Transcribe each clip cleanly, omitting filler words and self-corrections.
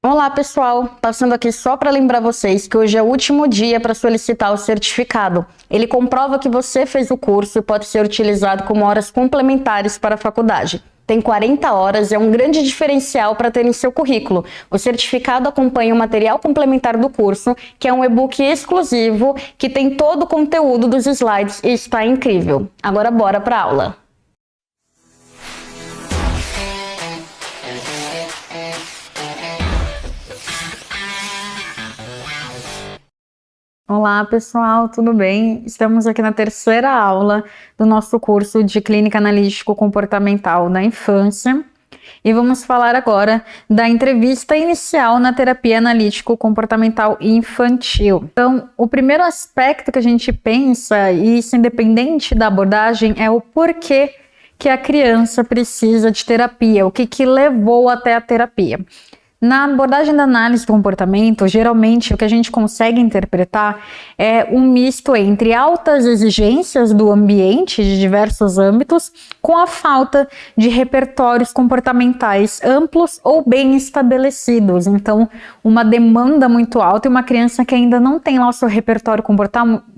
Olá pessoal, passando aqui só para lembrar vocês que hoje é o último dia para solicitar o certificado. Ele comprova que você fez o curso e pode ser utilizado como horas complementares para a faculdade. Tem 40 horas, é um grande diferencial para ter em seu currículo. O certificado acompanha o material complementar do curso, que é um e-book exclusivo que tem todo o conteúdo dos slides e está incrível. Agora bora para a aula. Olá pessoal, tudo bem? Estamos aqui na terceira aula do nosso curso de Clínica Analítico-Comportamental da Infância e vamos falar agora da entrevista inicial na terapia analítico-comportamental infantil. Então, o primeiro aspecto que a gente pensa, e isso independente da abordagem, é o porquê que a criança precisa de terapia, o que levou até a terapia. Na abordagem da análise do comportamento, geralmente o que a gente consegue interpretar é um misto entre altas exigências do ambiente de diversos âmbitos com a falta de repertórios comportamentais amplos ou bem estabelecidos. Então, uma demanda muito alta e uma criança que ainda não tem lá o seu repertório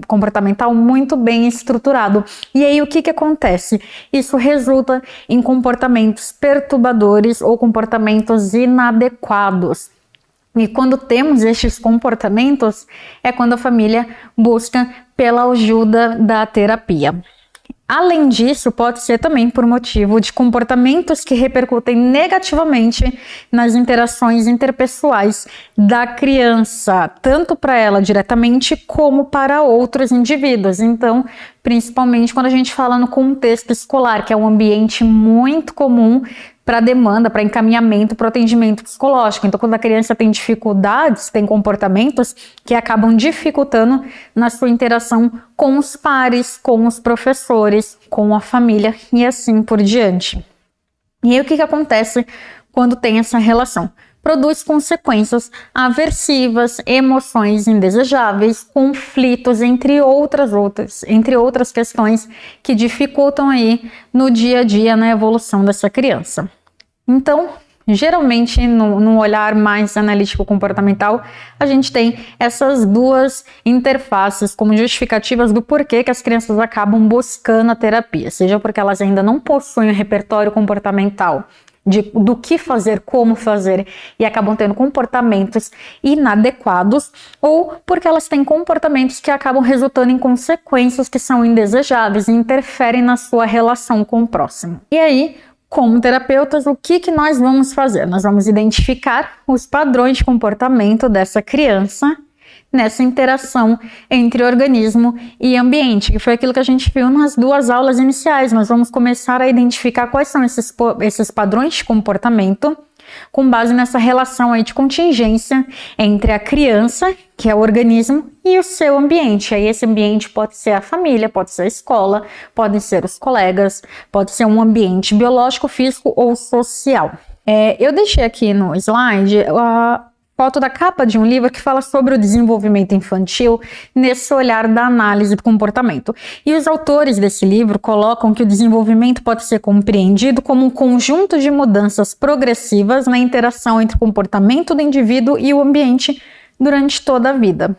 comportamental muito bem estruturado. E aí o que acontece? Isso resulta em comportamentos perturbadores ou comportamentos inadequados. E quando temos estes comportamentos, é quando a família busca pela ajuda da terapia. Além disso, pode ser também por motivo de comportamentos que repercutem negativamente nas interações interpessoais da criança, tanto para ela diretamente como para outros indivíduos. Então, principalmente quando a gente fala no contexto escolar, que é um ambiente muito comum para demanda, para encaminhamento, para atendimento psicológico. Então, quando a criança tem dificuldades, tem comportamentos que acabam dificultando na sua interação com os pares, com os professores, com a família e assim por diante. E aí, o que acontece quando tem essa relação? Produz consequências aversivas, emoções indesejáveis, conflitos, entre outras questões que dificultam aí no dia a dia, na evolução dessa criança. Então, geralmente, no olhar mais analítico-comportamental, a gente tem essas duas interfaces como justificativas do porquê que as crianças acabam buscando a terapia, seja porque elas ainda não possuem o repertório comportamental do que fazer, como fazer, e acabam tendo comportamentos inadequados, ou porque elas têm comportamentos que acabam resultando em consequências que são indesejáveis e interferem na sua relação com o próximo. E aí, como terapeutas, o que nós vamos fazer? Nós vamos identificar os padrões de comportamento dessa criança nessa interação entre organismo e ambiente, que foi aquilo que a gente viu nas duas aulas iniciais. Nós vamos começar a identificar quais são esses padrões de comportamento com base nessa relação aí de contingência entre a criança, que é o organismo, e o seu ambiente. Aí esse ambiente pode ser a família, pode ser a escola, podem ser os colegas, pode ser um ambiente biológico, físico ou social. Eu deixei aqui no slide a foto da capa de um livro que fala sobre o desenvolvimento infantil nesse olhar da análise do comportamento. E os autores desse livro colocam que o desenvolvimento pode ser compreendido como um conjunto de mudanças progressivas na interação entre o comportamento do indivíduo e o ambiente durante toda a vida.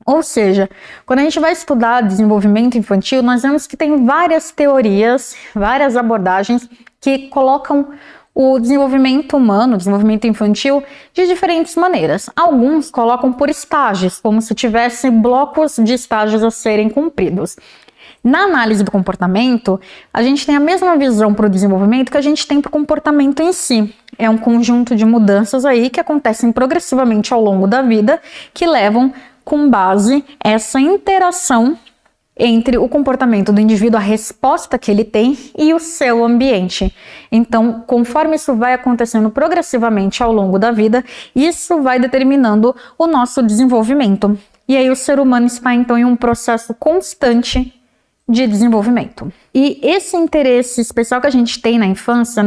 Ou seja, quando a gente vai estudar desenvolvimento infantil, nós vemos que tem várias teorias, várias abordagens que colocam o desenvolvimento humano, o desenvolvimento infantil, de diferentes maneiras. Alguns colocam por estágios, como se tivesse blocos de estágios a serem cumpridos. Na análise do comportamento, a gente tem a mesma visão para o desenvolvimento que a gente tem para o comportamento em si. É um conjunto de mudanças aí que acontecem progressivamente ao longo da vida, que levam com base essa interação entre o comportamento do indivíduo, a resposta que ele tem e o seu ambiente. Então, conforme isso vai acontecendo progressivamente ao longo da vida, isso vai determinando o nosso desenvolvimento. E aí o ser humano está então em um processo constante de desenvolvimento. E esse interesse especial que a gente tem na infância,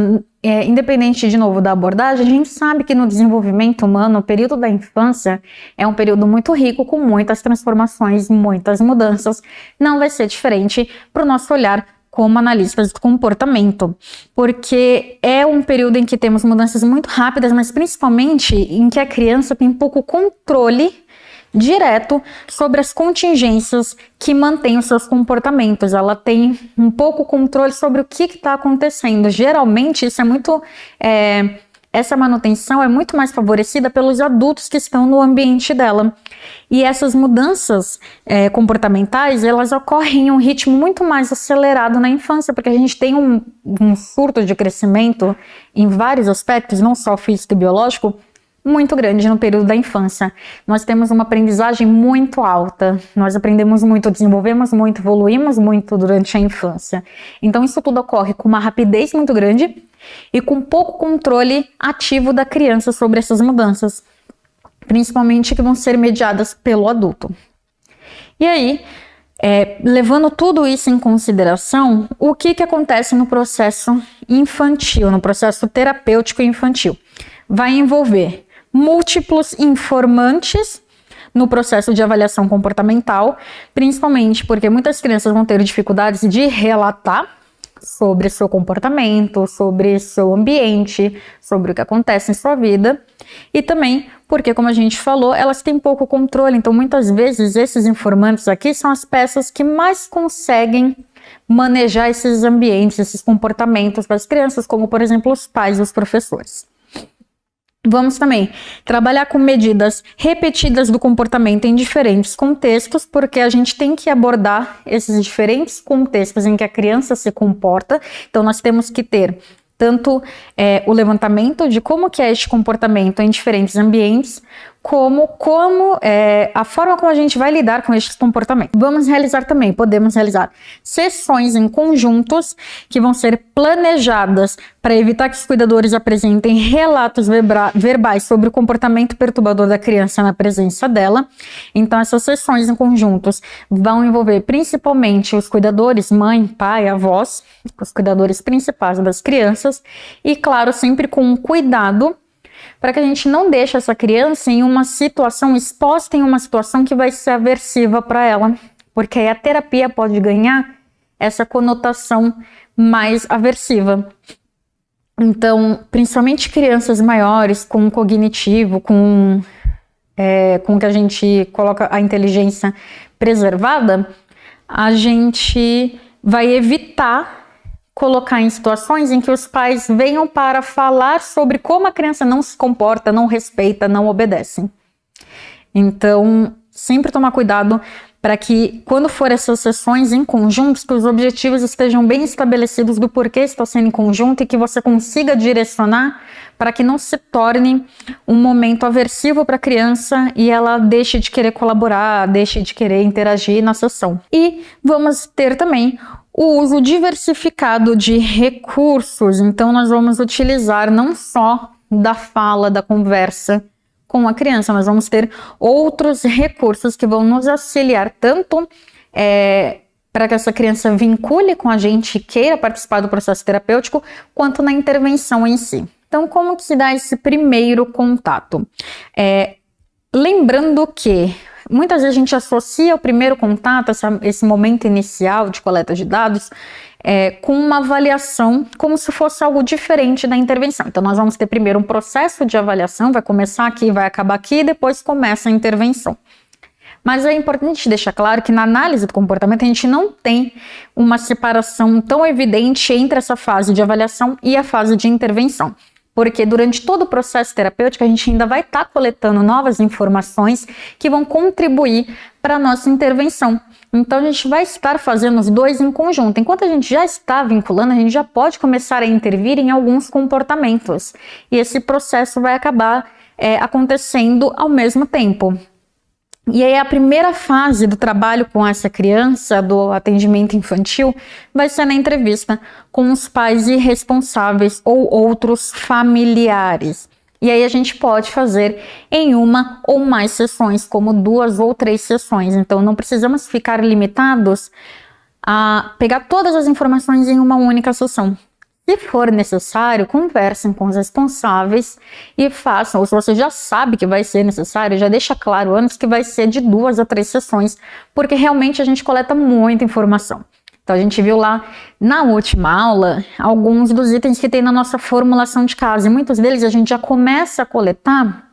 independente de novo da abordagem, a gente sabe que no desenvolvimento humano, o período da infância é um período muito rico, com muitas transformações, muitas mudanças. Não vai ser diferente para o nosso olhar como analistas do comportamento, porque é um período em que temos mudanças muito rápidas, mas principalmente em que a criança tem pouco controle direto sobre as contingências que mantêm os seus comportamentos. Ela tem um pouco controle sobre o que está acontecendo. Geralmente, isso é muito... essa manutenção é muito mais favorecida pelos adultos que estão no ambiente dela. E essas mudanças comportamentais, elas ocorrem em um ritmo muito mais acelerado na infância, porque a gente tem um surto de crescimento em vários aspectos, não só físico e biológico, muito grande no período da infância. Nós temos uma aprendizagem muito alta, nós aprendemos muito, desenvolvemos muito, evoluímos muito durante a infância. Então isso tudo ocorre com uma rapidez muito grande e com pouco controle ativo da criança sobre essas mudanças, principalmente que vão ser mediadas pelo adulto. E aí, levando tudo isso em consideração, o que acontece no processo infantil, no processo terapêutico infantil? Vai envolver múltiplos informantes no processo de avaliação comportamental, principalmente porque muitas crianças vão ter dificuldades de relatar sobre seu comportamento, sobre seu ambiente, sobre o que acontece em sua vida, e também porque, como a gente falou, elas têm pouco controle, então muitas vezes esses informantes aqui são as peças que mais conseguem manejar esses ambientes, esses comportamentos das crianças, como por exemplo os pais e os professores. Vamos também trabalhar com medidas repetidas do comportamento em diferentes contextos, porque a gente tem que abordar esses diferentes contextos em que a criança se comporta. Então, nós temos que ter tanto o levantamento de como que é este comportamento em diferentes ambientes, como a forma como a gente vai lidar com estes comportamentos. Podemos realizar sessões em conjuntos que vão ser planejadas para evitar que os cuidadores apresentem relatos verbais sobre o comportamento perturbador da criança na presença dela. Então, essas sessões em conjuntos vão envolver principalmente os cuidadores, mãe, pai, avós, os cuidadores principais das crianças, e claro, sempre com cuidado para que a gente não deixe essa criança exposta em uma situação que vai ser aversiva para ela, porque aí a terapia pode ganhar essa conotação mais aversiva. Então, principalmente crianças maiores, com cognitivo, com que a gente coloca a inteligência preservada, a gente vai evitar colocar em situações em que os pais venham para falar sobre como a criança não se comporta, não respeita, não obedece. Então, sempre tomar cuidado para que, quando for essas sessões em conjunto, que os objetivos estejam bem estabelecidos do porquê está sendo em conjunto e que você consiga direcionar para que não se torne um momento aversivo para a criança e ela deixe de querer colaborar, deixe de querer interagir na sessão. E vamos ter também o uso diversificado de recursos. Então, nós vamos utilizar não só da fala, da conversa com a criança, nós vamos ter outros recursos que vão nos auxiliar tanto para que essa criança vincule com a gente e queira participar do processo terapêutico, quanto na intervenção em si. Então, como que se dá esse primeiro contato? Lembrando que muitas vezes a gente associa o primeiro contato, esse momento inicial de coleta de dados, com uma avaliação como se fosse algo diferente da intervenção. Então, nós vamos ter primeiro um processo de avaliação, vai começar aqui, vai acabar aqui, e depois começa a intervenção. Mas é importante deixar claro que na análise do comportamento a gente não tem uma separação tão evidente entre essa fase de avaliação e a fase de intervenção. Porque durante todo o processo terapêutico a gente ainda vai estar coletando novas informações que vão contribuir para a nossa intervenção. Então a gente vai estar fazendo os dois em conjunto. Enquanto a gente já está vinculando, a gente já pode começar a intervir em alguns comportamentos. E esse processo vai acabar acontecendo ao mesmo tempo. E aí a primeira fase do trabalho com essa criança, do atendimento infantil, vai ser na entrevista com os pais irresponsáveis ou outros familiares. E aí a gente pode fazer em uma ou mais sessões, como 2 ou 3 sessões. Então não precisamos ficar limitados a pegar todas as informações em uma única sessão. Se for necessário, conversem com os responsáveis e façam, ou se você já sabe que vai ser necessário, já deixa claro antes que vai ser de 2 a 3 sessões, porque realmente a gente coleta muita informação. Então, a gente viu lá na última aula alguns dos itens que tem na nossa formulação de caso, e muitos deles a gente já começa a coletar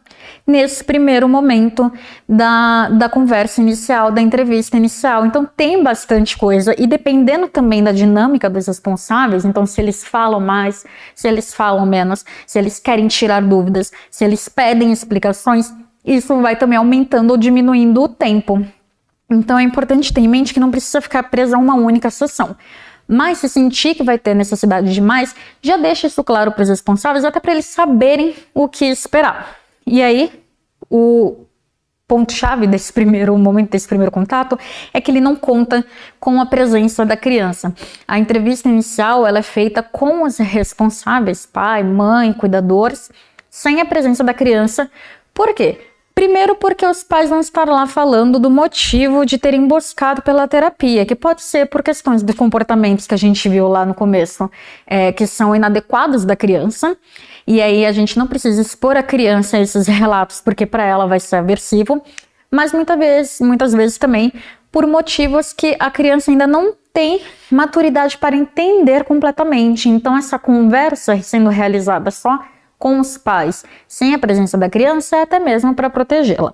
nesse primeiro momento da conversa inicial, da entrevista inicial. Então, tem bastante coisa, e dependendo também da dinâmica dos responsáveis, então se eles falam mais, se eles falam menos, se eles querem tirar dúvidas, se eles pedem explicações, isso vai também aumentando ou diminuindo o tempo. Então é importante ter em mente que não precisa ficar preso a uma única sessão. Mas se sentir que vai ter necessidade de mais, já deixa isso claro para os responsáveis, até para eles saberem o que esperar. E aí, o ponto-chave desse primeiro momento, desse primeiro contato, é que ele não conta com a presença da criança. A entrevista inicial ela é feita com os responsáveis, pai, mãe, cuidadores, sem a presença da criança. Por quê? Primeiro porque os pais vão estar lá falando do motivo de terem buscado pela terapia, que pode ser por questões de comportamentos que a gente viu lá no começo, que são inadequados da criança, e aí a gente não precisa expor a criança a esses relatos, porque para ela vai ser aversivo, mas muitas vezes também por motivos que a criança ainda não tem maturidade para entender completamente. Então essa conversa sendo realizada só com os pais, sem a presença da criança, é até mesmo para protegê-la.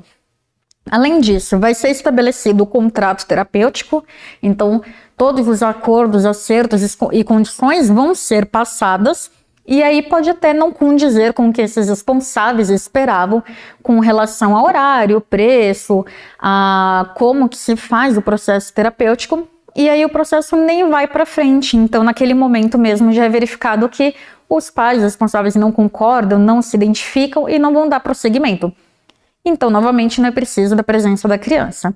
Além disso, vai ser estabelecido o contrato terapêutico, então todos os acordos, acertos e condições vão ser passadas, e aí pode até não condizer com o que esses responsáveis esperavam com relação a horário, preço, a como que se faz o processo terapêutico, e aí o processo nem vai para frente. Então naquele momento mesmo já é verificado que os pais responsáveis não concordam, não se identificam e não vão dar prosseguimento. Então, novamente, não é preciso da presença da criança.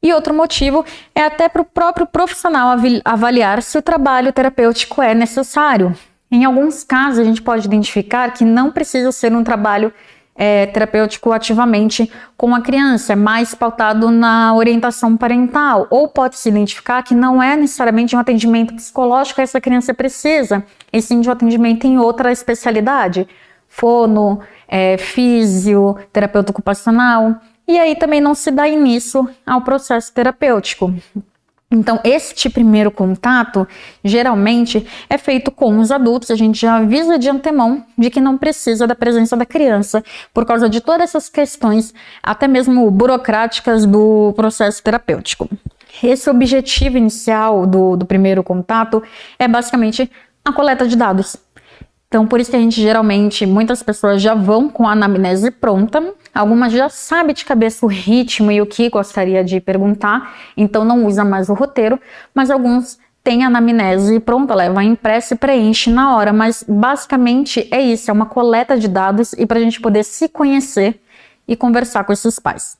E outro motivo é até para o próprio profissional avaliar se o trabalho terapêutico é necessário. Em alguns casos, a gente pode identificar que não precisa ser um trabalho terapêutico ativamente com a criança, é mais pautado na orientação parental, ou pode-se identificar que não é necessariamente um atendimento psicológico que essa criança precisa, e sim de um atendimento em outra especialidade, fono, físio, terapeuta ocupacional, e aí também não se dá início ao processo terapêutico. Então, este primeiro contato, geralmente, é feito com os adultos. A gente já avisa de antemão de que não precisa da presença da criança, por causa de todas essas questões, até mesmo burocráticas do processo terapêutico. Esse objetivo inicial do primeiro contato é basicamente a coleta de dados. Então, por isso que a gente geralmente, muitas pessoas já vão com a anamnese pronta, algumas já sabem de cabeça o ritmo e o que gostaria de perguntar, então não usa mais o roteiro, mas alguns têm a anamnese pronta, leva impressa e preenche na hora, mas basicamente é isso, é uma coleta de dados e para a gente poder se conhecer e conversar com esses pais.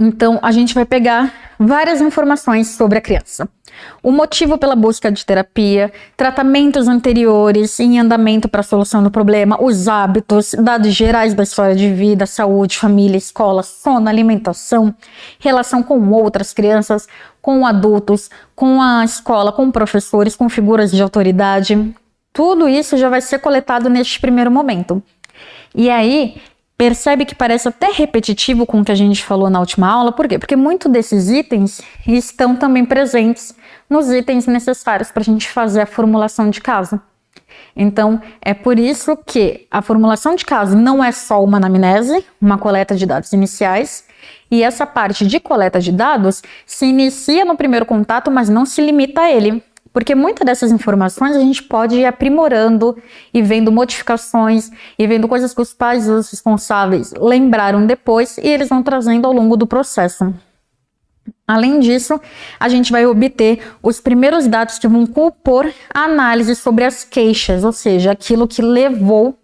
Então, a gente vai pegar várias informações sobre a criança. O motivo pela busca de terapia, tratamentos anteriores em andamento para a solução do problema, os hábitos, dados gerais da história de vida, saúde, família, escola, sono, alimentação, relação com outras crianças, com adultos, com a escola, com professores, com figuras de autoridade. Tudo isso já vai ser coletado neste primeiro momento. E aí, percebe que parece até repetitivo com o que a gente falou na última aula. Por quê? Porque muitos desses itens estão também presentes nos itens necessários para a gente fazer a formulação de caso. Então, é por isso que a formulação de caso não é só uma anamnese, uma coleta de dados iniciais, e essa parte de coleta de dados se inicia no primeiro contato, mas não se limita a ele. Porque muitas dessas informações a gente pode ir aprimorando e vendo modificações e vendo coisas que os pais e os responsáveis lembraram depois e eles vão trazendo ao longo do processo. Além disso, a gente vai obter os primeiros dados que vão compor a análise sobre as queixas, ou seja, aquilo que levou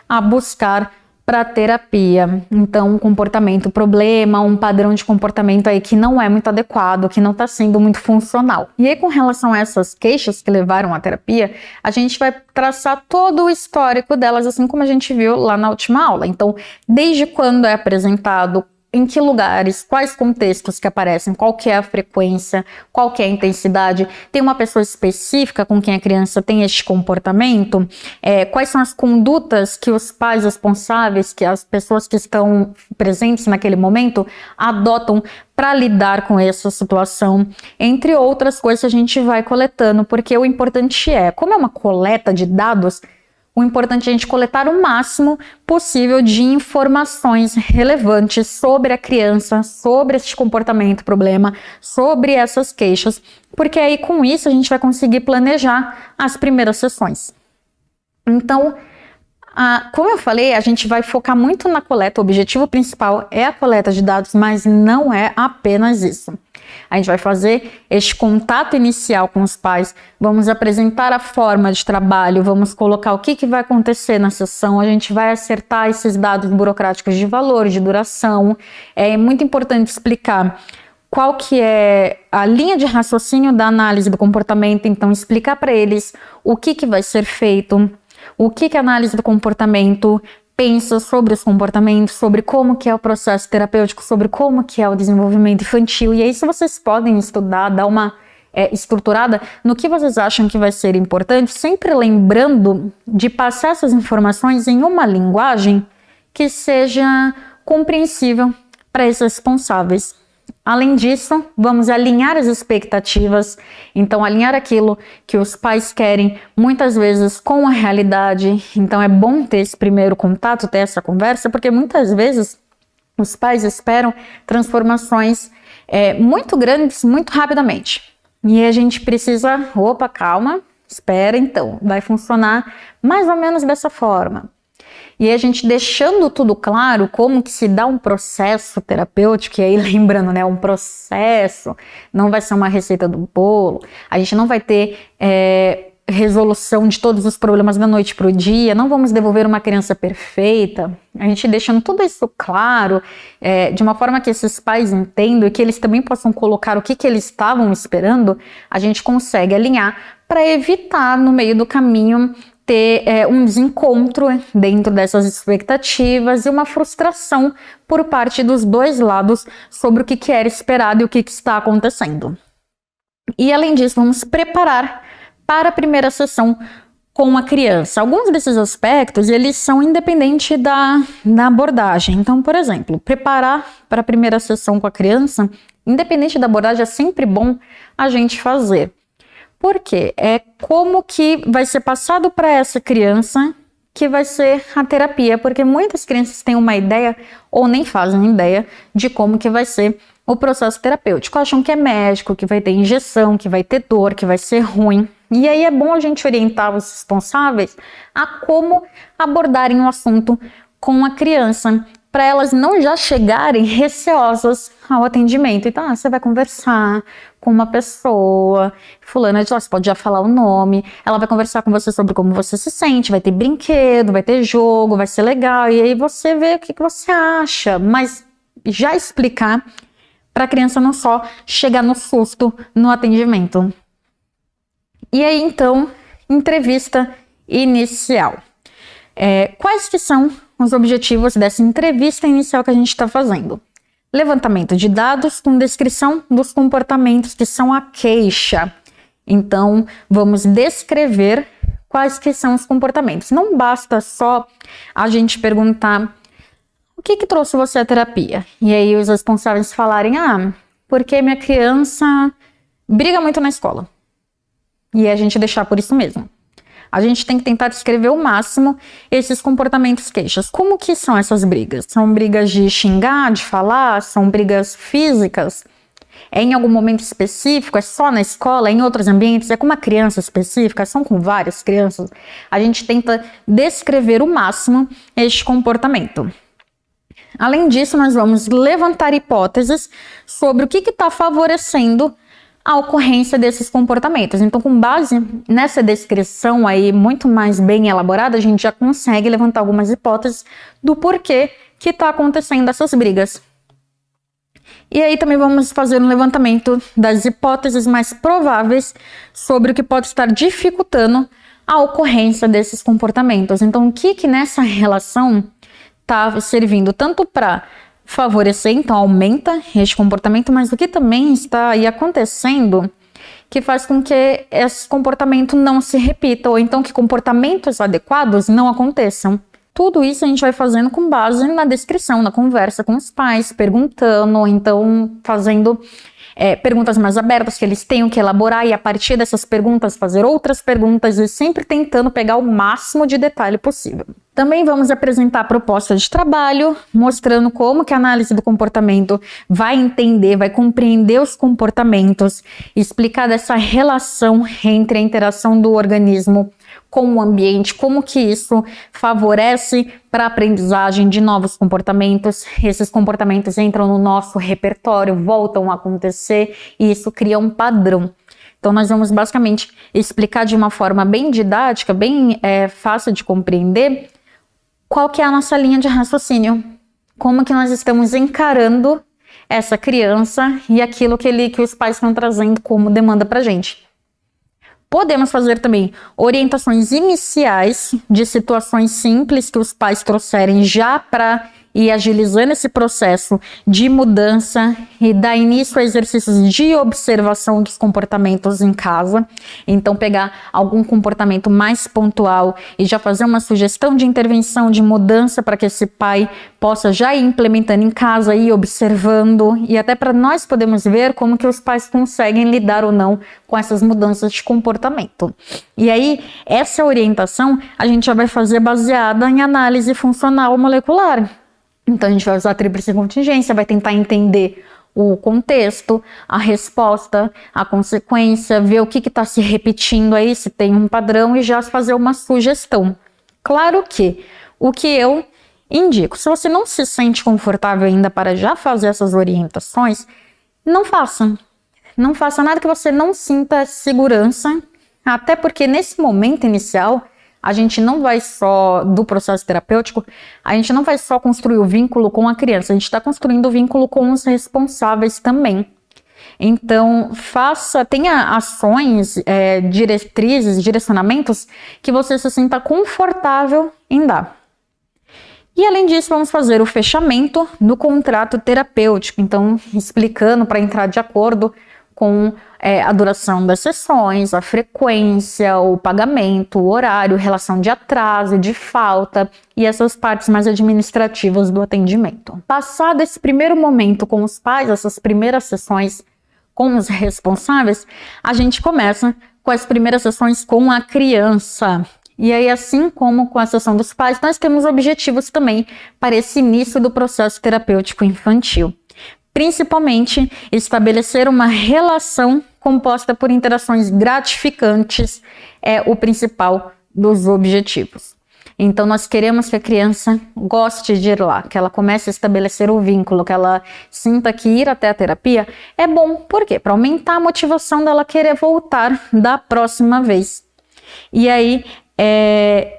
a buscar para terapia. Então, um comportamento problema, um padrão de comportamento aí que não é muito adequado, que não está sendo muito funcional. E aí, com relação a essas queixas que levaram à terapia, a gente vai traçar todo o histórico delas, assim como a gente viu lá na última aula. Então, desde quando é apresentado em que lugares, quais contextos que aparecem, qual que é a frequência, qual que é a intensidade, tem uma pessoa específica com quem a criança tem este comportamento, quais são as condutas que os pais responsáveis, que as pessoas que estão presentes naquele momento adotam para lidar com essa situação, entre outras coisas que a gente vai coletando, porque o importante como é uma coleta de dados, o importante é a gente coletar o máximo possível de informações relevantes sobre a criança, sobre esse comportamento, problema, sobre essas queixas, porque aí com isso a gente vai conseguir planejar as primeiras sessões. Então, como eu falei, a gente vai focar muito na coleta, o objetivo principal é a coleta de dados, mas não é apenas isso. A gente vai fazer este contato inicial com os pais, vamos apresentar a forma de trabalho, vamos colocar o que vai acontecer na sessão, a gente vai acertar esses dados burocráticos de valor, de duração. É muito importante explicar qual que é a linha de raciocínio da análise do comportamento, então explicar para eles o que vai ser feito, o que a análise do comportamento pensa sobre os comportamentos, sobre como que é o processo terapêutico, sobre como que é o desenvolvimento infantil. E aí, se vocês podem estudar, dar uma estruturada no que vocês acham que vai ser importante, sempre lembrando de passar essas informações em uma linguagem que seja compreensível para esses responsáveis. Além disso, vamos alinhar as expectativas, então alinhar aquilo que os pais querem, muitas vezes com a realidade. Então é bom ter esse primeiro contato, ter essa conversa, porque muitas vezes os pais esperam transformações muito grandes, muito rapidamente. E a gente precisa, opa, calma, espera então, vai funcionar mais ou menos dessa forma. E a gente deixando tudo claro, como que se dá um processo terapêutico, e aí lembrando, né, um processo, não vai ser uma receita do bolo, a gente não vai ter resolução de todos os problemas da noite para o dia, não vamos devolver uma criança perfeita, a gente deixando tudo isso claro, de uma forma que esses pais entendam e que eles também possam colocar o que eles estavam esperando, a gente consegue alinhar para evitar no meio do caminho ter um desencontro dentro dessas expectativas e uma frustração por parte dos dois lados sobre o que era esperado e o que está acontecendo. E além disso, vamos preparar para a primeira sessão com a criança. Alguns desses aspectos, eles são independentes da abordagem. Então, por exemplo, preparar para a primeira sessão com a criança, independente da abordagem, é sempre bom a gente fazer. Por quê? É como que vai ser passado para essa criança que vai ser a terapia, porque muitas crianças têm uma ideia ou nem fazem ideia de como que vai ser o processo terapêutico. Acham que é médico, que vai ter injeção, que vai ter dor, que vai ser ruim. E aí é bom a gente orientar os responsáveis a como abordarem o assunto com a criança, para elas não já chegarem receosas ao atendimento. Então, você vai conversar com uma pessoa, fulana de lá, você pode já falar o nome, ela vai conversar com você sobre como você se sente, vai ter brinquedo, vai ter jogo, vai ser legal, e aí você vê o que você acha, mas já explicar para a criança não só chegar no susto no atendimento. E aí, então, entrevista inicial. Quais que são os objetivos dessa entrevista inicial que a gente está fazendo? Levantamento de dados com descrição dos comportamentos que são a queixa. Então, vamos descrever quais que são os comportamentos. Não basta só a gente perguntar o que trouxe você à terapia? E aí os responsáveis falarem, porque minha criança briga muito na escola. E a gente deixar por isso mesmo. A gente tem que tentar descrever ao máximo esses comportamentos queixas. Como que são essas brigas? São brigas de xingar, de falar? São brigas físicas? É em algum momento específico? É só na escola? É em outros ambientes? É com uma criança específica? São com várias crianças? A gente tenta descrever o máximo este comportamento. Além disso, nós vamos levantar hipóteses sobre o que está favorecendo a ocorrência desses comportamentos. Então, com base nessa descrição aí muito mais bem elaborada, a gente já consegue levantar algumas hipóteses do porquê que está acontecendo essas brigas. E aí também vamos fazer um levantamento das hipóteses mais prováveis sobre o que pode estar dificultando a ocorrência desses comportamentos. Então, o que nessa relação está servindo tanto para favorecer, então aumenta este comportamento, mas o que também está aí acontecendo que faz com que esse comportamento não se repita, ou então que comportamentos adequados não aconteçam. Tudo isso a gente vai fazendo com base na descrição, na conversa com os pais, perguntando, ou então fazendo perguntas mais abertas que eles tenham que elaborar, e a partir dessas perguntas fazer outras perguntas, e sempre tentando pegar o máximo de detalhe possível. Também vamos apresentar a proposta de trabalho, mostrando como que a análise do comportamento vai entender, vai compreender os comportamentos, explicar dessa relação entre a interação do organismo com o ambiente, como que isso favorece para a aprendizagem de novos comportamentos. Esses comportamentos entram no nosso repertório, voltam a acontecer e isso cria um padrão. Então nós vamos basicamente explicar de uma forma bem didática, bem fácil de compreender, qual que é a nossa linha de raciocínio, como que nós estamos encarando essa criança e aquilo que os pais estão trazendo como demanda para a gente. Podemos fazer também orientações iniciais de situações simples que os pais trouxerem já para ir agilizando esse processo de mudança e dar início a exercícios de observação dos comportamentos em casa. Então, pegar algum comportamento mais pontual e já fazer uma sugestão de intervenção, de mudança, para que esse pai possa já ir implementando em casa, ir observando, e até para nós podermos ver como que os pais conseguem lidar ou não com essas mudanças de comportamento. E aí, essa orientação a gente já vai fazer baseada em análise funcional molecular. Então, a gente vai usar a tríplice contingência, vai tentar entender o contexto, a resposta, a consequência, ver o que está se repetindo aí, se tem um padrão, e já fazer uma sugestão. Claro que o que eu indico, se você não se sente confortável ainda para já fazer essas orientações, não faça. Não faça nada que você não sinta segurança, até porque nesse momento inicial, a gente não vai só, do processo terapêutico, a gente não vai só construir o vínculo com a criança, a gente está construindo o vínculo com os responsáveis também. Então, tenha ações, diretrizes, direcionamentos que você se sinta confortável em dar. E além disso, vamos fazer o fechamento do contrato terapêutico, então explicando para entrar de acordo com a duração das sessões, a frequência, o pagamento, o horário, relação de atraso, de falta e essas partes mais administrativas do atendimento. Passado esse primeiro momento com os pais, essas primeiras sessões com os responsáveis, a gente começa com as primeiras sessões com a criança. E aí, assim como com a sessão dos pais, nós temos objetivos também para esse início do processo terapêutico infantil. Principalmente, estabelecer uma relação composta por interações gratificantes é o principal dos objetivos. Então, nós queremos que a criança goste de ir lá, que ela comece a estabelecer o vínculo, que ela sinta que ir até a terapia é bom. Por quê? Para aumentar a motivação dela querer voltar da próxima vez. E aí,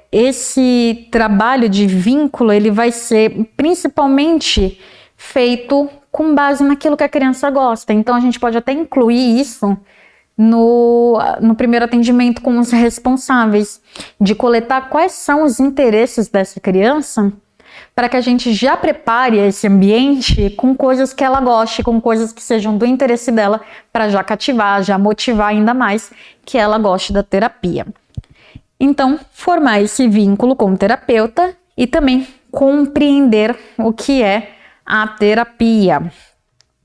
esse trabalho de vínculo, ele vai ser principalmente feito com base naquilo que a criança gosta. Então, a gente pode até incluir isso no primeiro atendimento com os responsáveis, de coletar quais são os interesses dessa criança, para que a gente já prepare esse ambiente com coisas que ela goste, com coisas que sejam do interesse dela, para já cativar, já motivar ainda mais que ela goste da terapia. Então, formar esse vínculo com o terapeuta e também compreender o que é a terapia.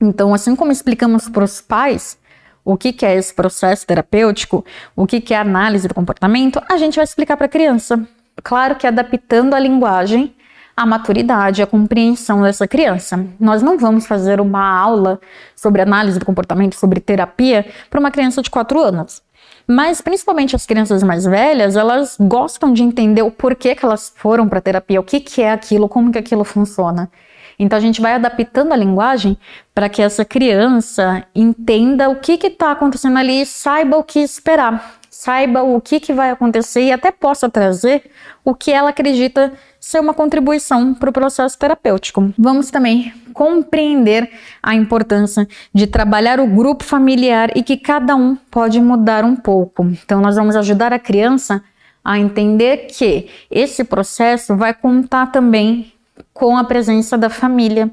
Então, assim como explicamos para os pais o que é esse processo terapêutico, o que é a análise do comportamento, a gente vai explicar para a criança. Claro que adaptando a linguagem à maturidade, à compreensão dessa criança. Nós não vamos fazer uma aula sobre análise do comportamento, sobre terapia, para uma criança de 4 anos. Mas, principalmente as crianças mais velhas, elas gostam de entender o porquê que elas foram para a terapia, o que é aquilo, como que aquilo funciona. Então, a gente vai adaptando a linguagem para que essa criança entenda o que está acontecendo ali e saiba o que esperar, saiba o que vai acontecer e até possa trazer o que ela acredita ser uma contribuição para o processo terapêutico. Vamos também compreender a importância de trabalhar o grupo familiar e que cada um pode mudar um pouco. Então, nós vamos ajudar a criança a entender que esse processo vai contar também com a presença da família.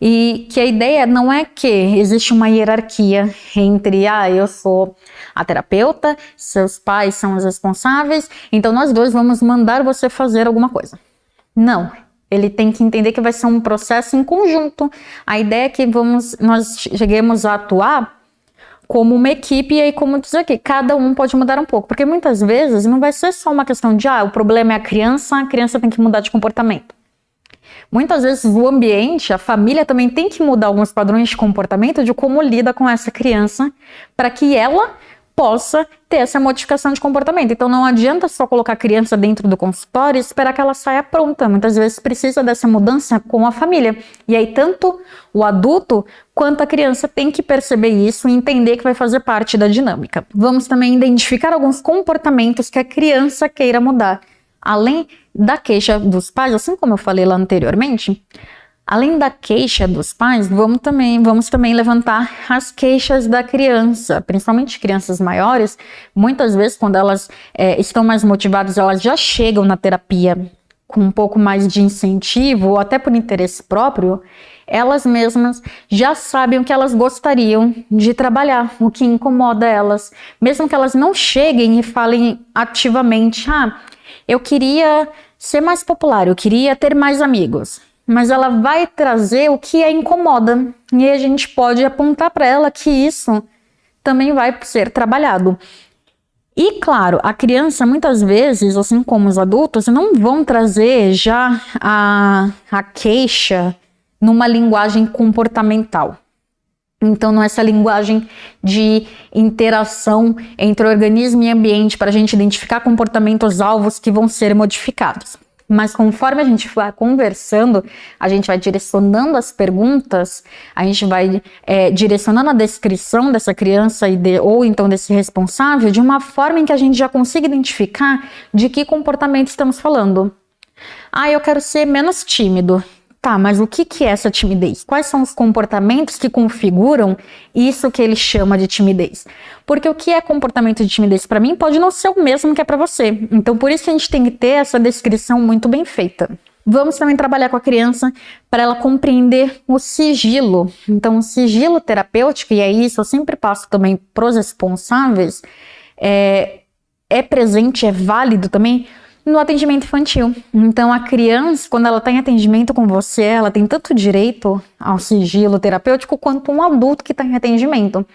E que a ideia não é que existe uma hierarquia entre, eu sou a terapeuta, seus pais são os responsáveis, então nós dois vamos mandar você fazer alguma coisa. Não, ele tem que entender que vai ser um processo em conjunto. A ideia é que nós cheguemos a atuar como uma equipe, e aí, como dizer aqui, cada um pode mudar um pouco, porque muitas vezes não vai ser só uma questão de, o problema é a criança tem que mudar de comportamento. Muitas vezes o ambiente, a família também tem que mudar alguns padrões de comportamento de como lida com essa criança, para que ela possa ter essa modificação de comportamento. Então não adianta só colocar a criança dentro do consultório e esperar que ela saia pronta. Muitas vezes precisa dessa mudança com a família. E aí tanto o adulto quanto a criança tem que perceber isso e entender que vai fazer parte da dinâmica. Vamos também identificar alguns comportamentos que a criança queira mudar. Além da queixa dos pais, assim como eu falei lá anteriormente, além da queixa dos pais, vamos também levantar as queixas da criança, principalmente crianças maiores. Muitas vezes, quando elas estão mais motivadas, elas já chegam na terapia com um pouco mais de incentivo, ou até por interesse próprio, elas mesmas já sabem o que elas gostariam de trabalhar, o que incomoda elas. Mesmo que elas não cheguem e falem ativamente, eu queria ser mais popular, eu queria ter mais amigos. Mas ela vai trazer o que a incomoda. E a gente pode apontar para ela que isso também vai ser trabalhado. E claro, a criança muitas vezes, assim como os adultos, não vão trazer já a queixa numa linguagem comportamental. Então, não é essa linguagem de interação entre organismo e ambiente para a gente identificar comportamentos-alvos que vão ser modificados. Mas conforme a gente vai conversando, a gente vai direcionando as perguntas, a gente vai direcionando a descrição dessa criança ou então desse responsável de uma forma em que a gente já consiga identificar de que comportamento estamos falando. Eu quero ser menos tímido. Tá, mas o que é essa timidez? Quais são os comportamentos que configuram isso que ele chama de timidez? Porque o que é comportamento de timidez para mim pode não ser o mesmo que é para você. Então, por isso que a gente tem que ter essa descrição muito bem feita. Vamos também trabalhar com a criança para ela compreender o sigilo. Então, o sigilo terapêutico, e é isso, eu sempre passo também para os responsáveis, é presente, é válido também no atendimento infantil. Então, a criança, quando ela está em atendimento com você, ela tem tanto direito ao sigilo terapêutico quanto um adulto que está em atendimento.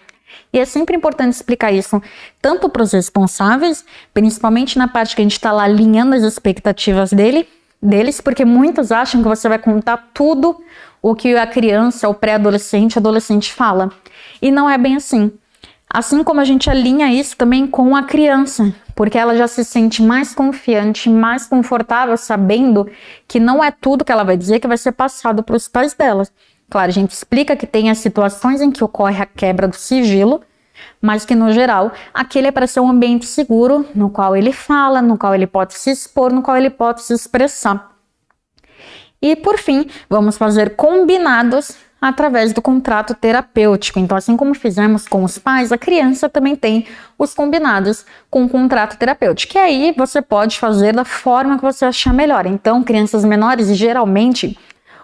E é sempre importante explicar isso, tanto para os responsáveis, principalmente na parte que a gente está lá alinhando as expectativas deles, porque muitos acham que você vai contar tudo o que a criança, o pré-adolescente, adolescente fala. E não é bem assim. Assim como a gente alinha isso também com a criança, porque ela já se sente mais confiante, mais confortável, sabendo que não é tudo que ela vai dizer que vai ser passado para os pais dela. Claro, a gente explica que tem as situações em que ocorre a quebra do sigilo, mas que no geral, aquele é para ser um ambiente seguro, no qual ele fala, no qual ele pode se expor, no qual ele pode se expressar. E por fim, vamos fazer combinados através do contrato terapêutico. Então, assim como fizemos com os pais, a criança também tem os combinados com o contrato terapêutico. E aí você pode fazer da forma que você achar melhor. Então, crianças menores, geralmente,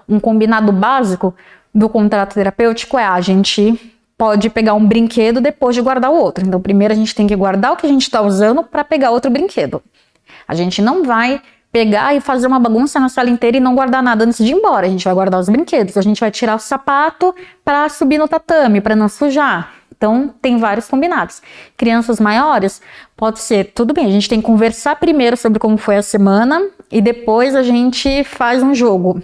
um combinado básico do contrato terapêutico a gente pode pegar um brinquedo depois de guardar o outro. Então, primeiro a gente tem que guardar o que a gente está usando para pegar outro brinquedo. A gente não vai pegar e fazer uma bagunça na sala inteira e não guardar nada antes de ir embora. A gente vai guardar os brinquedos, a gente vai tirar o sapato para subir no tatame, para não sujar. Então, tem vários combinados. Crianças maiores, pode ser, tudo bem, a gente tem que conversar primeiro sobre como foi a semana e depois a gente faz um jogo.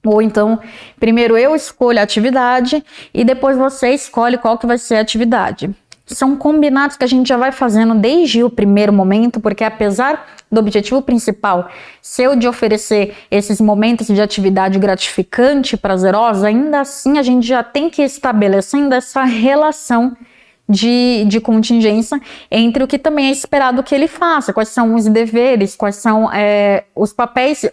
Ou então, primeiro eu escolho a atividade e depois você escolhe qual que vai ser a atividade. São combinados que a gente já vai fazendo desde o primeiro momento, porque apesar do objetivo principal ser o de oferecer esses momentos de atividade gratificante e prazerosa, ainda assim a gente já tem que ir estabelecendo essa relação de contingência entre o que também é esperado que ele faça, quais são os deveres, quais são os papéis,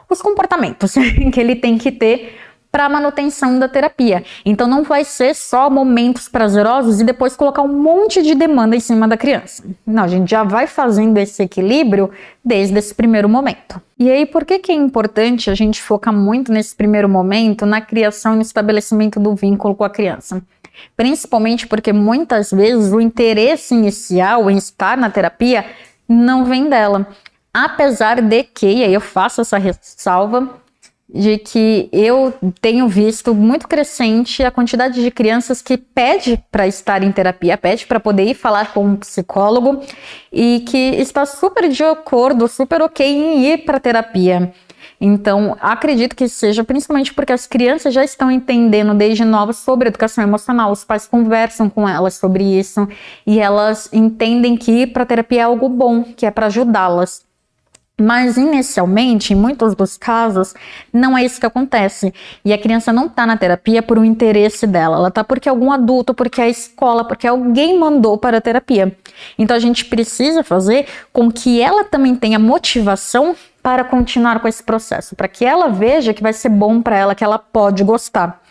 os comportamentos que ele tem que ter para a manutenção da terapia. Então não vai ser só momentos prazerosos e depois colocar um monte de demanda em cima da criança. Não, a gente já vai fazendo esse equilíbrio desde esse primeiro momento. E aí, por que é importante a gente focar muito nesse primeiro momento na criação e no estabelecimento do vínculo com a criança? Principalmente porque muitas vezes o interesse inicial em estar na terapia não vem dela. Apesar de que, e aí eu faço essa ressalva, de que eu tenho visto muito crescente a quantidade de crianças que pede para estar em terapia, pede para poder ir falar com um psicólogo e que está super de acordo, super ok em ir para terapia. Então, acredito que seja principalmente porque as crianças já estão entendendo desde novas sobre educação emocional, os pais conversam com elas sobre isso e elas entendem que ir para terapia é algo bom, que é para ajudá-las. Mas inicialmente, em muitos dos casos, não é isso que acontece. E a criança não está na terapia por um interesse dela. Ela está porque algum adulto, porque a escola, porque alguém mandou para a terapia. Então a gente precisa fazer com que ela também tenha motivação para continuar com esse processo. Para que ela veja que vai ser bom para ela, que ela pode gostar.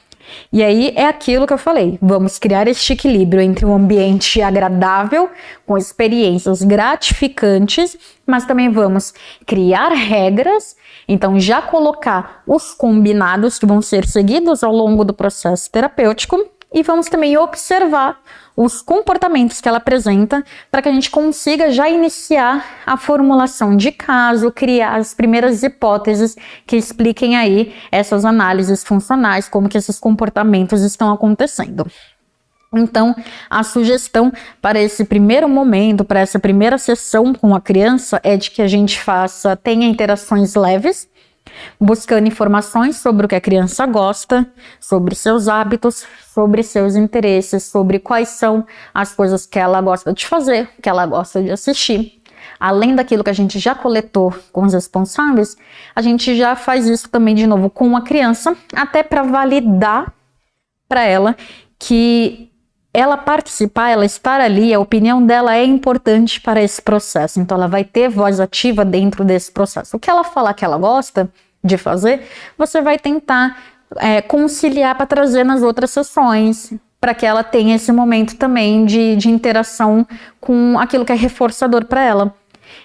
E aí é aquilo que eu falei, vamos criar este equilíbrio entre um ambiente agradável, com experiências gratificantes, mas também vamos criar regras, então já colocar os combinados que vão ser seguidos ao longo do processo terapêutico e vamos também observar os comportamentos que ela apresenta para que a gente consiga já iniciar a formulação de caso, criar as primeiras hipóteses que expliquem aí essas análises funcionais, como que esses comportamentos estão acontecendo. Então, a sugestão para esse primeiro momento, para essa primeira sessão com a criança, é de que a gente tenha interações leves, buscando informações sobre o que a criança gosta, sobre seus hábitos, sobre seus interesses, sobre quais são as coisas que ela gosta de fazer, que ela gosta de assistir. Além daquilo que a gente já coletou com os responsáveis, a gente já faz isso também de novo com a criança, até para validar para ela que ela participar, ela estar ali, a opinião dela é importante para esse processo. Então ela vai ter voz ativa dentro desse processo. O que ela falar que ela gosta de fazer, você vai tentar conciliar para trazer nas outras sessões, para que ela tenha esse momento também de interação com aquilo que é reforçador para ela.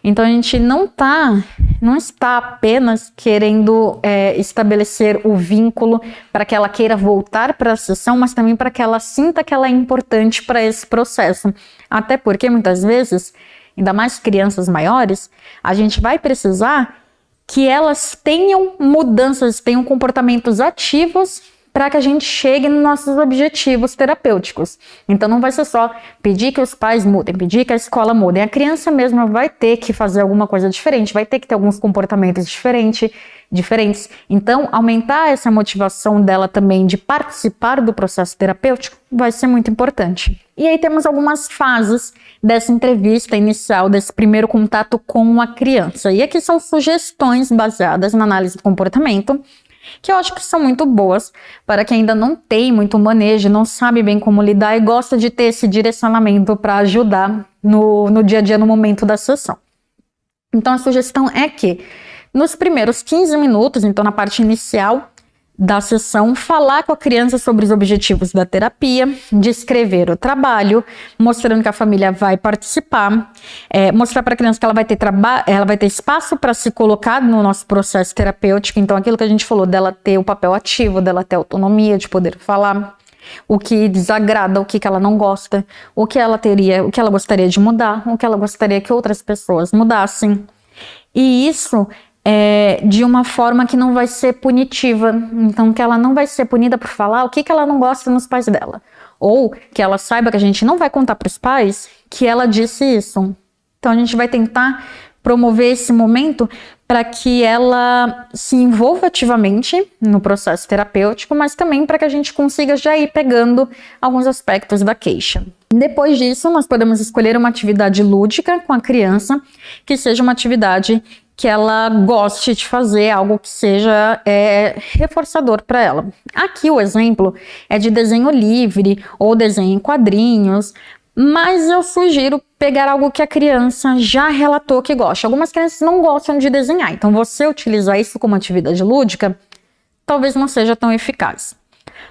Então a gente não está apenas querendo estabelecer o vínculo para que ela queira voltar para a sessão, mas também para que ela sinta que ela é importante para esse processo. Até porque muitas vezes, ainda mais crianças maiores, a gente vai precisar que elas tenham mudanças, tenham comportamentos ativos para que a gente chegue nos nossos objetivos terapêuticos. Então não vai ser só pedir que os pais mudem, pedir que a escola mude. A criança mesma vai ter que fazer alguma coisa diferente, vai ter que ter alguns comportamentos diferentes. Então, aumentar essa motivação dela também de participar do processo terapêutico vai ser muito importante. E aí temos algumas fases dessa entrevista inicial, desse primeiro contato com a criança. E aqui são sugestões baseadas na análise do comportamento, que eu acho que são muito boas para quem ainda não tem muito manejo, não sabe bem como lidar e gosta de ter esse direcionamento para ajudar no dia a dia, no momento da sessão. Então a sugestão é que nos primeiros 15 minutos, então na parte inicial da sessão, falar com a criança sobre os objetivos da terapia, descrever o trabalho, mostrando que a família vai participar, mostrar para a criança que ela vai ter espaço para se colocar no nosso processo terapêutico. Então aquilo que a gente falou, dela ter o papel ativo, dela ter autonomia de poder falar o que desagrada, o que ela não gosta, o que ela gostaria de mudar, o que ela gostaria que outras pessoas mudassem. E isso de uma forma que não vai ser punitiva, então que ela não vai ser punida por falar o que ela não gosta nos pais dela, ou que ela saiba que a gente não vai contar para os pais que ela disse isso. Então a gente vai tentar promover esse momento para que ela se envolva ativamente no processo terapêutico, mas também para que a gente consiga já ir pegando alguns aspectos da queixa. Depois disso, nós podemos escolher uma atividade lúdica com a criança, que seja uma atividade que ela goste de fazer, algo que seja reforçador para ela. Aqui o exemplo é de desenho livre ou desenho em quadrinhos, mas eu sugiro pegar algo que a criança já relatou que gosta. Algumas crianças não gostam de desenhar, então você utilizar isso como atividade lúdica talvez não seja tão eficaz.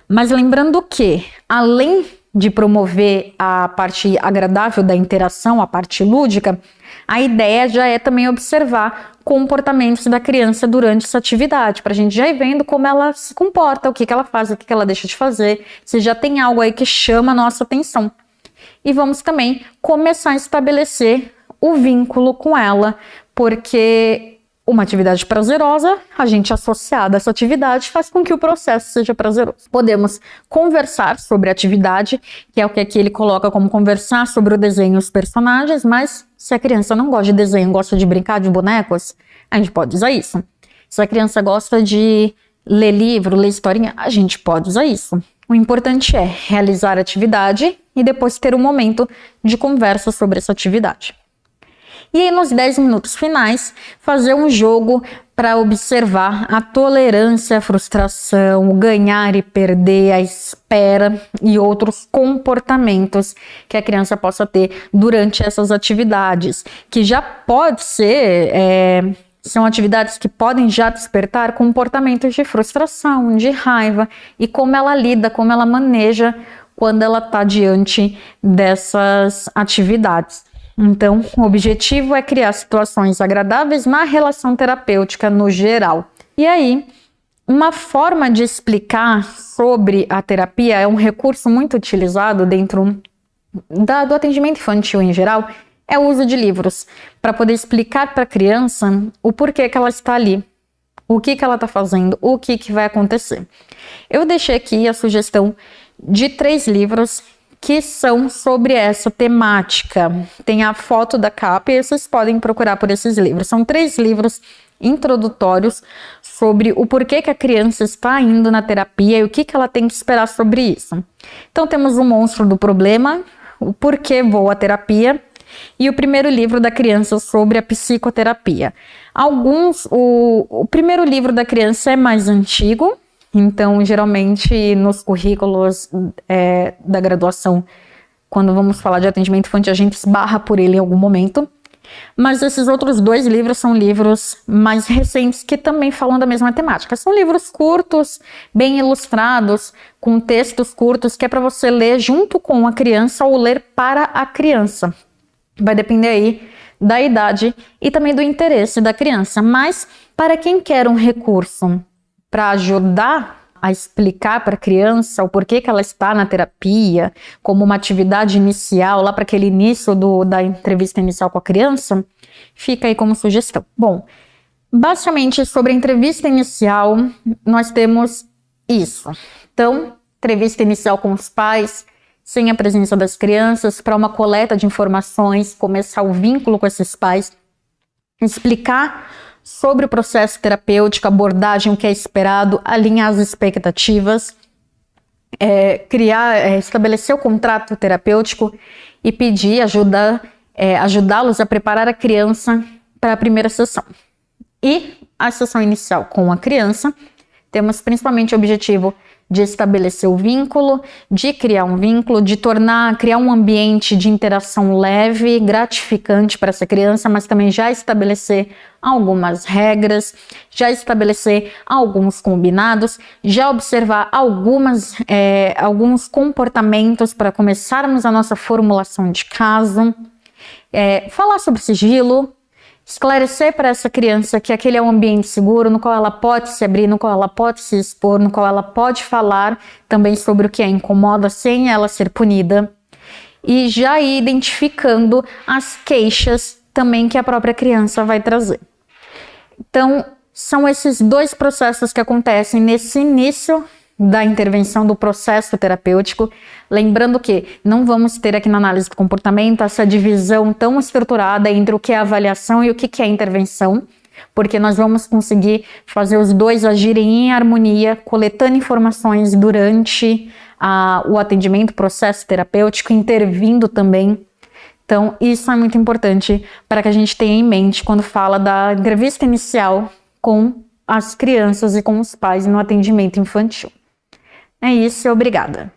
Mas lembrando que, além de promover a parte agradável da interação, a parte lúdica, a ideia já é também observar comportamentos da criança durante essa atividade, para a gente já ir vendo como ela se comporta, o que ela faz, o que ela deixa de fazer, se já tem algo aí que chama a nossa atenção. E vamos também começar a estabelecer o vínculo com ela, porque uma atividade prazerosa, a gente associada a essa atividade faz com que o processo seja prazeroso. Podemos conversar sobre a atividade, que é o que aqui ele coloca como conversar sobre o desenho e os personagens, mas se a criança não gosta de desenho, gosta de brincar de bonecos, a gente pode usar isso. Se a criança gosta de ler livro, ler historinha, a gente pode usar isso. O importante é realizar a atividade e depois ter um momento de conversa sobre essa atividade. E aí, nos 10 minutos finais, fazer um jogo para observar a tolerância à frustração, o ganhar e perder, a espera e outros comportamentos que a criança possa ter durante essas atividades, que já pode ser, são atividades que podem já despertar comportamentos de frustração, de raiva, e como ela lida, como ela maneja quando ela está diante dessas atividades. Então, o objetivo é criar situações agradáveis na relação terapêutica no geral. E aí, uma forma de explicar sobre a terapia é um recurso muito utilizado dentro do atendimento infantil em geral, é o uso de livros, para poder explicar para a criança o porquê que ela está ali, o que ela está fazendo, o que vai acontecer. Eu deixei aqui a sugestão de 3 livros que são sobre essa temática. Tem a foto da capa e vocês podem procurar por esses livros. São 3 livros introdutórios sobre o porquê que a criança está indo na terapia e o que ela tem que esperar sobre isso. Então temos o Monstro do Problema, o Porquê Vou à Terapia e o primeiro livro da criança sobre a psicoterapia. O primeiro livro da criança é mais antigo, então, geralmente, nos currículos da graduação, quando vamos falar de atendimento infantil, a gente esbarra por ele em algum momento. Mas esses outros 2 livros são livros mais recentes que também falam da mesma temática. São livros curtos, bem ilustrados, com textos curtos, que é para você ler junto com a criança ou ler para a criança. Vai depender aí da idade e também do interesse da criança. Mas, para quem quer um recurso para ajudar a explicar para a criança o porquê que ela está na terapia, como uma atividade inicial, lá para aquele início da entrevista inicial com a criança, fica aí como sugestão. Bom, basicamente sobre a entrevista inicial, nós temos isso. Então, entrevista inicial com os pais, sem a presença das crianças, para uma coleta de informações, começar o vínculo com esses pais, explicar sobre o processo terapêutico, abordagem, o que é esperado, alinhar as expectativas, estabelecer o contrato terapêutico e pedir ajudá-los a preparar a criança para a primeira sessão. E a sessão inicial com a criança, temos principalmente o objetivo de estabelecer o vínculo, de criar um vínculo, de criar um ambiente de interação leve, gratificante para essa criança, mas também já estabelecer algumas regras, já estabelecer alguns combinados, já observar alguns comportamentos para começarmos a nossa formulação de caso, falar sobre sigilo, esclarecer para essa criança que aquele é um ambiente seguro no qual ela pode se abrir, no qual ela pode se expor, no qual ela pode falar também sobre o que a incomoda sem ela ser punida, e já ir identificando as queixas também que a própria criança vai trazer. Então, são esses 2 processos que acontecem nesse início da intervenção do processo terapêutico, lembrando que não vamos ter aqui na análise do comportamento essa divisão tão estruturada entre o que é avaliação e o que é intervenção, porque nós vamos conseguir fazer os 2 agirem em harmonia, coletando informações durante o atendimento, processo terapêutico, intervindo também. Então, isso é muito importante para que a gente tenha em mente quando fala da entrevista inicial com as crianças e com os pais no atendimento infantil. É isso, obrigada.